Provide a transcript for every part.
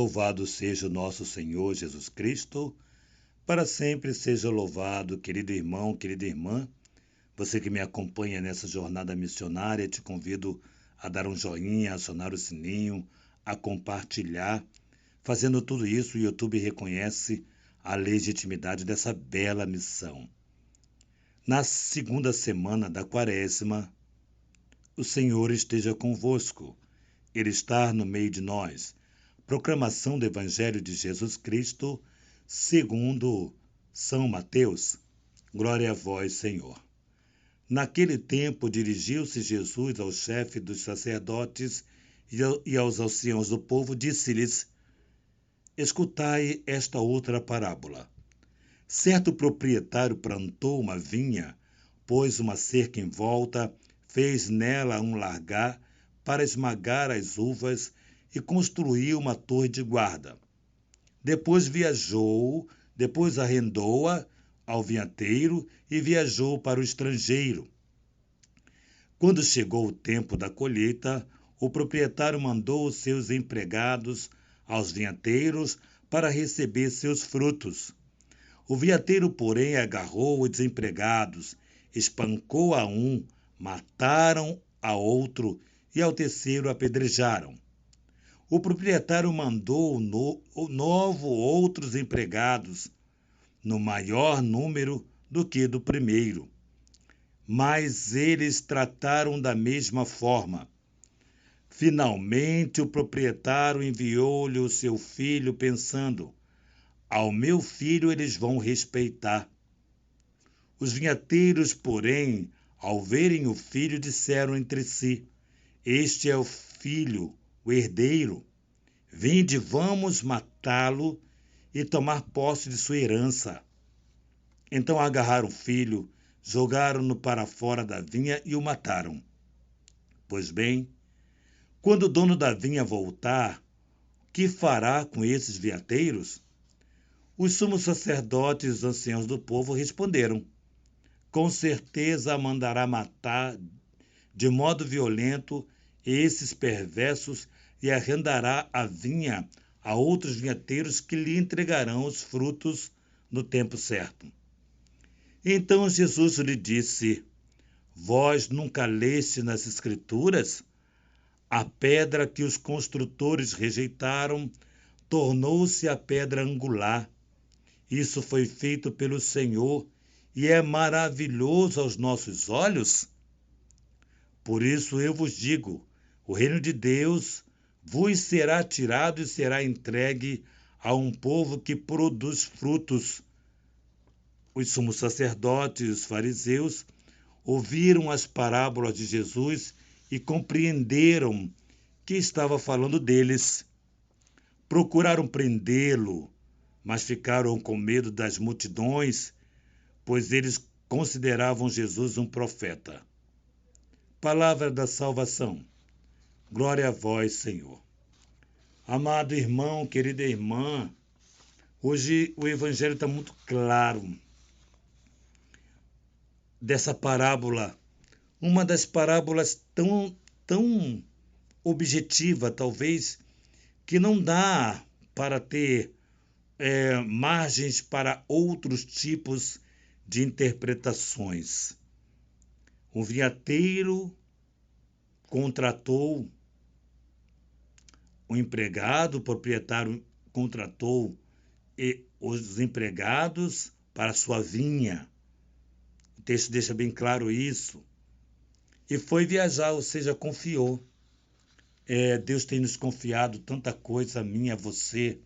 Louvado seja o nosso Senhor Jesus Cristo, para sempre seja louvado, querido irmão, querida irmã. Você que me acompanha nessa jornada missionária, te convido a dar um joinha, a acionar o sininho, a compartilhar. Fazendo tudo isso, o YouTube reconhece a legitimidade dessa bela missão. Na segunda semana da Quaresma, o Senhor esteja convosco. Ele está no meio de nós. Proclamação do Evangelho de Jesus Cristo, segundo São Mateus. Glória a vós, Senhor. Naquele tempo dirigiu-se Jesus ao chefe dos sacerdotes e aos anciãos do povo, disse-lhes: Escutai esta outra parábola. Certo proprietário plantou uma vinha, pôs uma cerca em volta, fez nela um largar para esmagar as uvas e construiu uma torre de guarda. Depois arrendou-a ao vinhateiro e viajou para o estrangeiro. Quando chegou o tempo da colheita, o proprietário mandou os seus empregados aos vinhateiros para receber seus frutos. O vinhateiro, porém, agarrou os desempregados, espancou a um, mataram a outro e ao terceiro apedrejaram. O proprietário mandou outros empregados, no maior número do que do primeiro. Mas eles trataram da mesma forma. Finalmente, o proprietário enviou-lhe o seu filho, pensando: ao meu filho eles vão respeitar. Os vinhateiros, porém, ao verem o filho, disseram entre si: este é o filho, o herdeiro. Vinde, vamos matá-lo e tomar posse de sua herança. Então agarraram o filho, jogaram-no para fora da vinha e o mataram. Pois bem, quando o dono da vinha voltar, que fará com esses vinhateiros? Os sumos sacerdotes e os anciãos do povo responderam: com certeza mandará matar de modo violento esses perversos e arrendará a vinha a outros vinhateiros que lhe entregarão os frutos no tempo certo. Então Jesus lhe disse: vós nunca leste nas Escrituras? A pedra que os construtores rejeitaram tornou-se a pedra angular. Isso foi feito pelo Senhor e é maravilhoso aos nossos olhos? Por isso eu vos digo, o reino de Deus vos será tirado e será entregue a um povo que produz frutos. Os sumos sacerdotes e os fariseus ouviram as parábolas de Jesus e compreenderam que estava falando deles. Procuraram prendê-lo, mas ficaram com medo das multidões, pois eles consideravam Jesus um profeta. Palavra da salvação. Glória a vós, Senhor. Amado irmão, querida irmã, hoje o Evangelho está muito claro dessa parábola, uma das parábolas tão objetiva, talvez, que não dá para ter margens para outros tipos de interpretações. O vinhateiro contratou o empregado, o proprietário contratou os empregados para sua vinha. O texto deixa bem claro isso. E foi viajar, ou seja, confiou. Deus tem nos confiado tanta coisa a mim, a você,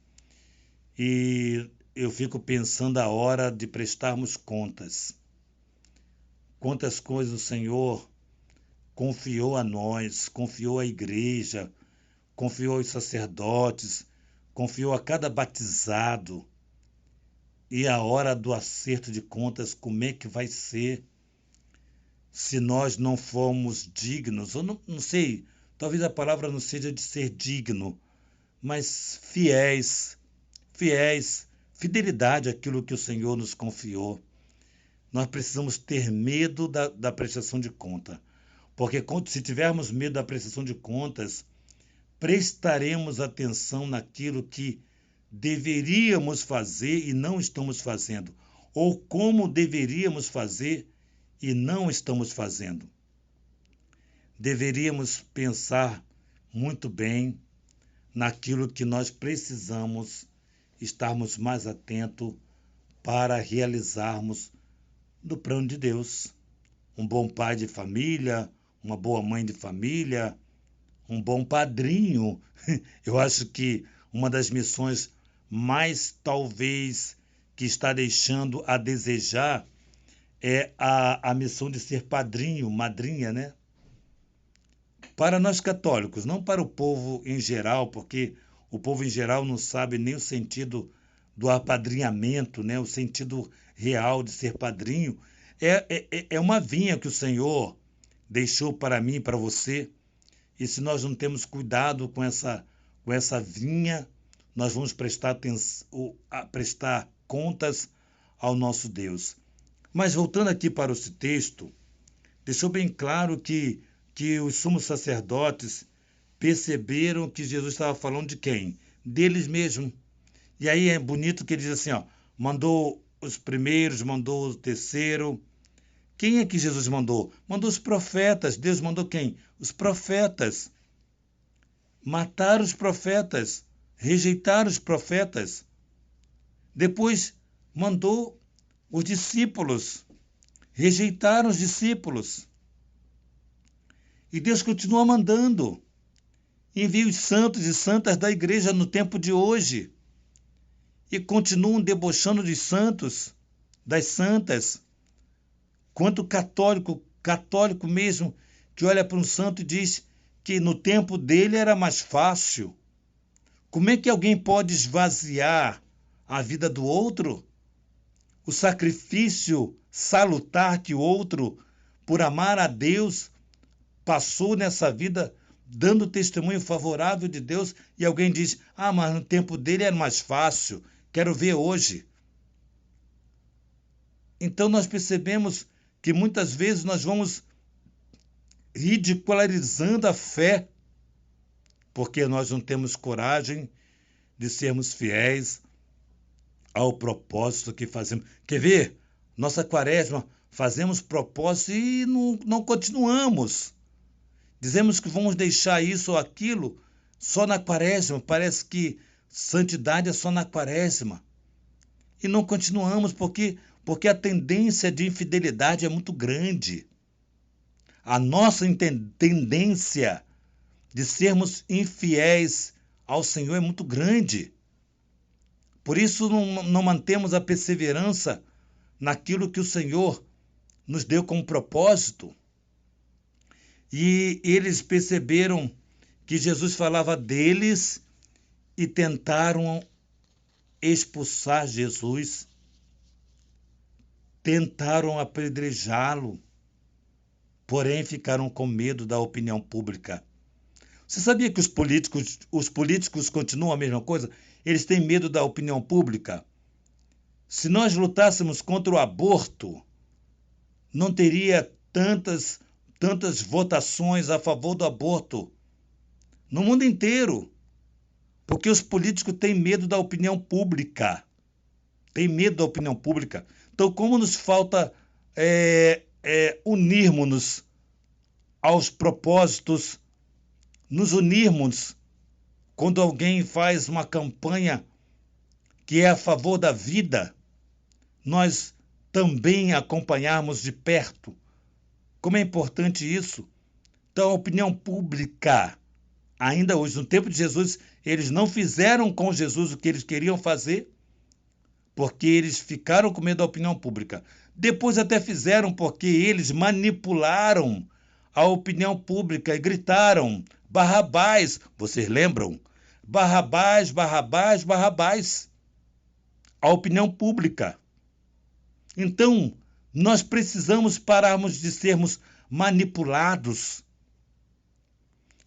e eu fico pensando a hora de prestarmos contas. Quantas coisas o Senhor confiou a nós, confiou à igreja, confiou aos sacerdotes, confiou a cada batizado. E a hora do acerto de contas, como é que vai ser se nós não formos dignos? Eu não sei, talvez a palavra não seja de ser digno, mas fiéis, fidelidade àquilo que o Senhor nos confiou. Nós precisamos ter medo da prestação de conta, porque se tivermos medo da prestação de contas, prestaremos atenção naquilo que deveríamos fazer e não estamos fazendo, ou como deveríamos fazer e não estamos fazendo. Deveríamos pensar muito bem naquilo que nós precisamos estarmos mais atentos para realizarmos no plano de Deus. Um bom pai de família, uma boa mãe de família, um bom padrinho. Eu acho que uma das missões mais, talvez, que está deixando a desejar é a missão de ser padrinho, madrinha, né? Para nós católicos, não para o povo em geral, porque o povo em geral não sabe nem o sentido do apadrinhamento, né? O sentido real de ser padrinho. É uma vinha que o Senhor deixou para mim e para você. E se nós não temos cuidado com essa vinha, nós vamos prestar contas ao nosso Deus. Mas voltando aqui para esse texto, deixou bem claro que os sumos sacerdotes perceberam que Jesus estava falando de quem? Deles mesmos. E aí é bonito que ele diz assim, ó, mandou os primeiros, mandou o terceiro. Quem é que Jesus mandou? Mandou os profetas. Deus mandou quem? Os profetas. Mataram os profetas. Rejeitaram os profetas. Depois mandou os discípulos. Rejeitaram os discípulos. E Deus continua mandando. Envia os santos e santas da igreja no tempo de hoje. E continuam debochando dos santos, das santas. Quanto católico mesmo, que olha para um santo e diz que no tempo dele era mais fácil. Como é que alguém pode esvaziar a vida do outro? O sacrifício salutar que o outro, por amar a Deus, passou nessa vida dando testemunho favorável de Deus, e alguém diz, mas no tempo dele era mais fácil, quero ver hoje. Então nós percebemos que muitas vezes nós vamos ridicularizando a fé, porque nós não temos coragem de sermos fiéis ao propósito que fazemos. Quer ver? Nossa quaresma, fazemos propósito e não continuamos. Dizemos que vamos deixar isso ou aquilo só na quaresma. Parece que santidade é só na quaresma. E não continuamos porque a tendência de infidelidade é muito grande. A nossa tendência de sermos infiéis ao Senhor é muito grande. Por isso não mantemos a perseverança naquilo que o Senhor nos deu como propósito. E eles perceberam que Jesus falava deles e tentaram expulsar Jesus. Tentaram apedrejá-lo, porém ficaram com medo da opinião pública. Você sabia que os políticos continuam a mesma coisa? Eles têm medo da opinião pública. Se nós lutássemos contra o aborto, não teria tantas votações a favor do aborto no mundo inteiro, porque os políticos têm medo da opinião pública. Têm medo da opinião pública. Então, como nos falta unirmos-nos aos propósitos, nos unirmos quando alguém faz uma campanha que é a favor da vida, nós também acompanharmos de perto. Como é importante isso? Então, a opinião pública, ainda hoje, no tempo de Jesus, eles não fizeram com Jesus o que eles queriam fazer, porque eles ficaram com medo da opinião pública. Depois até fizeram porque eles manipularam a opinião pública e gritaram, Barrabás, vocês lembram? Barrabás, Barrabás, Barrabás. A opinião pública. Então, nós precisamos pararmos de sermos manipulados,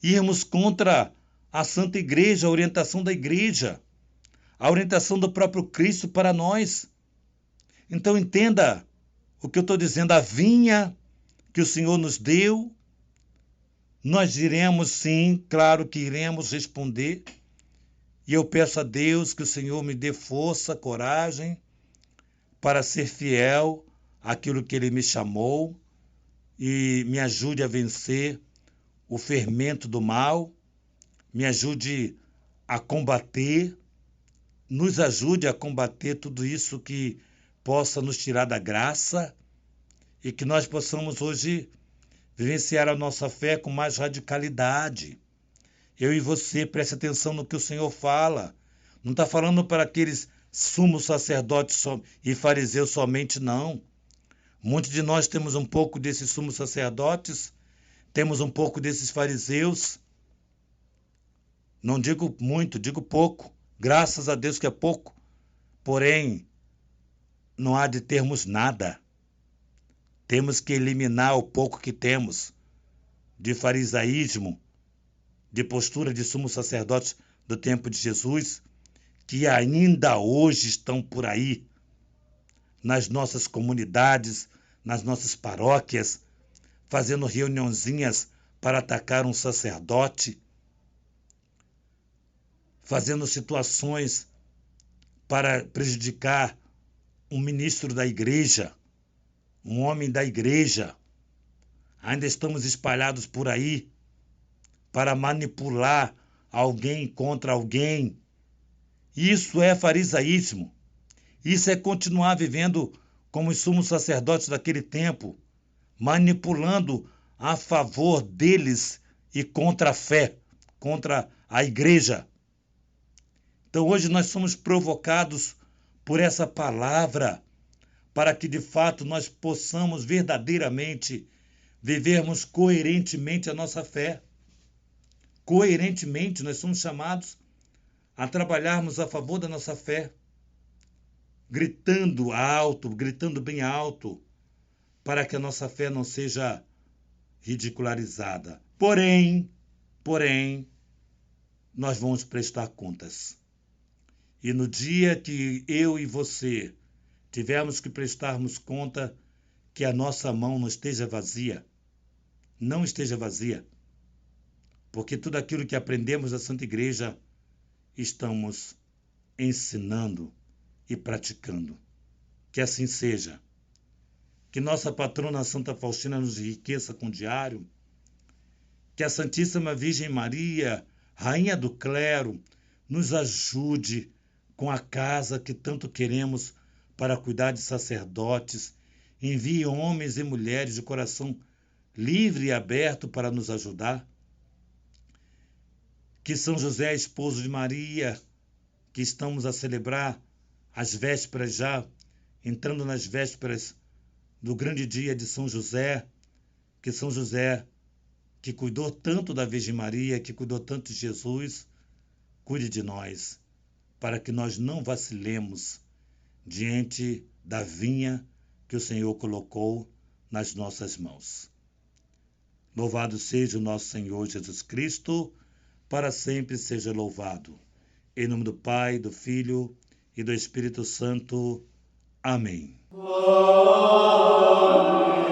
irmos contra a Santa Igreja, a orientação da Igreja, a orientação do próprio Cristo para nós. Então entenda o que eu estou dizendo, a vinha que o Senhor nos deu Nós diremos sim, claro que iremos responder. E eu peço a Deus que o Senhor me dê força, coragem para ser fiel àquilo que Ele me chamou e me ajude a vencer o fermento do mal, me ajude a combater, nos ajude a combater tudo isso que possa nos tirar da graça e que nós possamos hoje vivenciar a nossa fé com mais radicalidade. Eu e você, preste atenção no que o Senhor fala. Não está falando para aqueles sumos sacerdotes e fariseus somente, não. Muitos de nós temos um pouco desses sumos sacerdotes, temos um pouco desses fariseus. Não digo muito, digo pouco. Graças a Deus que é pouco. Porém, não há de termos nada. Temos que eliminar o pouco que temos de farisaísmo, de postura de sumos sacerdotes do tempo de Jesus, que ainda hoje estão por aí, nas nossas comunidades, nas nossas paróquias, fazendo reuniãozinhas para atacar um sacerdote, fazendo situações para prejudicar um ministro da igreja, um homem da igreja. Ainda estamos espalhados por aí para manipular alguém contra alguém. Isso é farisaísmo. Isso é continuar vivendo como os sumos sacerdotes daquele tempo, manipulando a favor deles e contra a fé, contra a igreja. Então hoje nós somos provocados por essa palavra, para que de fato nós possamos verdadeiramente vivermos coerentemente a nossa fé. Coerentemente, nós somos chamados a trabalharmos a favor da nossa fé, gritando alto, gritando bem alto, para que a nossa fé não seja ridicularizada. Porém, nós vamos prestar contas. E no dia que eu e você tivermos que prestarmos conta, que a nossa mão não esteja vazia, não esteja vazia, porque tudo aquilo que aprendemos da Santa Igreja estamos ensinando e praticando. Que assim seja. Que nossa patrona Santa Faustina nos enriqueça com o diário. Que a Santíssima Virgem Maria, Rainha do Clero, nos ajude com a casa que tanto queremos para cuidar de sacerdotes. Envie homens e mulheres de coração livre e aberto para nos ajudar. Que São José, esposo de Maria, que estamos a celebrar as vésperas já, entrando nas vésperas do grande dia de São José, que São José, que cuidou tanto da Virgem Maria, que cuidou tanto de Jesus, cuide de nós, para que nós não vacilemos diante da vinha que o Senhor colocou nas nossas mãos. Louvado seja o nosso Senhor Jesus Cristo, para sempre seja louvado. Em nome do Pai, do Filho e do Espírito Santo. Amém. Amém.